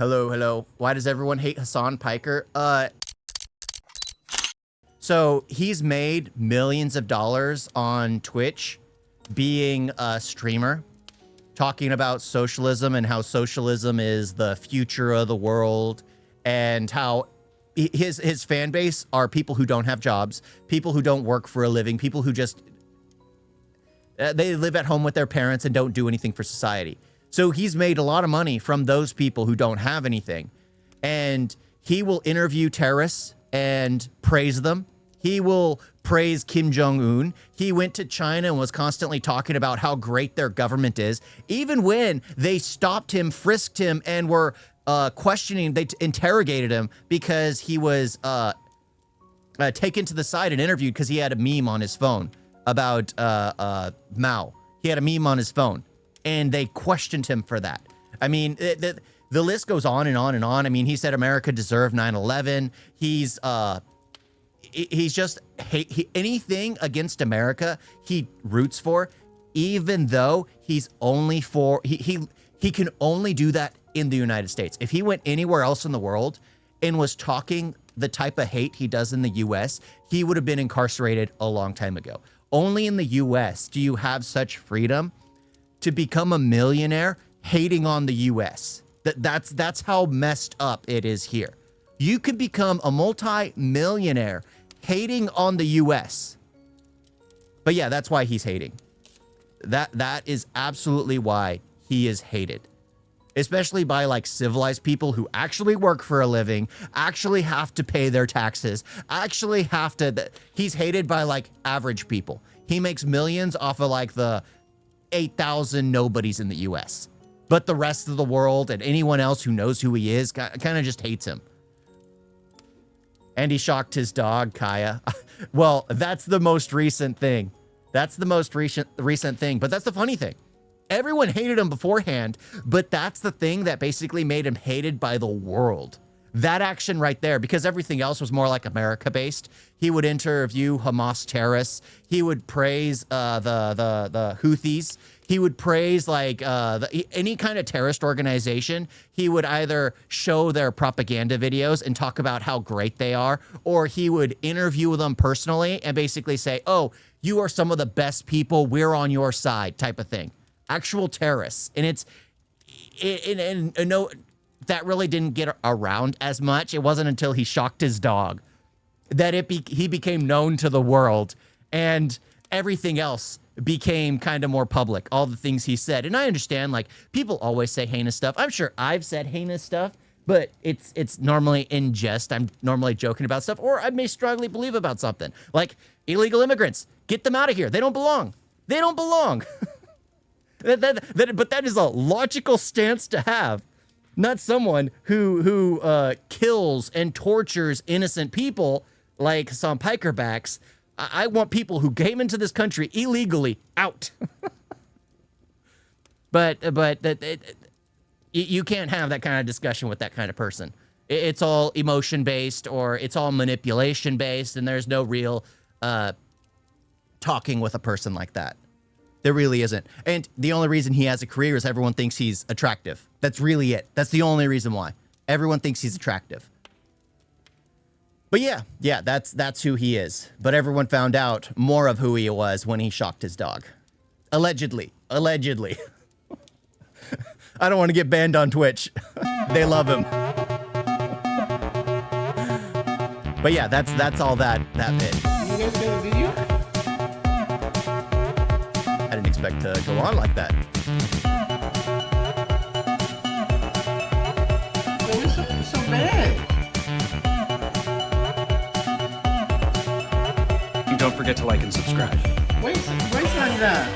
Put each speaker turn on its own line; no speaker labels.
Hello, hello. Why does everyone hate Hasan Piker? So he's made millions of dollars on Twitch being a streamer, talking about socialism and how socialism is the future of the world, and how his fan base are people who don't have jobs, people who don't work for a living, people who just they live at home with their parents and don't do anything for society. So he's made a lot of money from those people who don't have anything. And he will interview terrorists and praise them. He will praise Kim Jong-un. He went to China and was constantly talking about how great their government is. Even when they stopped him, frisked him, and were questioning, they interrogated him because he was taken to the side and interviewed because he had a meme on his phone about Mao. He had a meme on his phone. And they questioned him for that. I mean, the list goes on and on and on. I mean, he said America deserved 9/11. He's just anything against America he roots for, even though he's only for he can only do that in the United States. If he went anywhere else in the world and was talking the type of hate he does in the US, he would have been incarcerated a long time ago. Only in the US do you have such freedom to become a millionaire hating on the US. That's how messed up it is here. You can become a multi-millionaire hating on the US. But yeah, that's why he's hating. That is absolutely why he is hated. Especially by like civilized people who actually work for a living, actually have to pay their taxes, actually have to, he's hated by like average people. He makes millions off of like the 8,000 nobodies in the US. But the rest of the world and anyone else who knows who he is kind of just hates him. And he shocked his dog, Kaya. Well, that's the most recent thing. That's the most recent thing. But that's the funny thing. Everyone hated him beforehand, but that's the thing that basically made him hated by the world. That action right there, because everything else was more like America-based. He would interview Hamas terrorists. He would praise the Houthis. He would praise like any kind of terrorist organization. He would either show their propaganda videos and talk about how great they are, or he would interview them personally and basically say, "Oh, you are some of the best people. We're on your side," type of thing. Actual terrorists, and no. That really didn't get around as much. It wasn't until he shocked his dog that he became known to the world, and everything else became kind of more public, all the things he said. And I understand, like, people always say heinous stuff. I'm sure I've said heinous stuff, but it's normally in jest. I'm normally joking about stuff, or I may strongly believe about something. Like, illegal immigrants, get them out of here. They don't belong. They don't belong. But that is a logical stance to have. Not someone who kills and tortures innocent people like some Piker backs. I want people who came into this country illegally out. but you can't have that kind of discussion with that kind of person. It's all emotion based, or it's all manipulation based, and there's no real talking with a person like that. There really isn't. And the only reason he has a career is everyone thinks he's attractive. That's really it. That's the only reason why. Everyone thinks he's attractive. But yeah, that's who he is. But everyone found out more of who he was when he shocked his dog. Allegedly. Allegedly. I don't want to get banned on Twitch. They love him. But yeah, that's all that bit.
You guys got a video?
I didn't expect to go on like that.
It was so bad.
And don't forget to like and subscribe.
Wait, wait on that.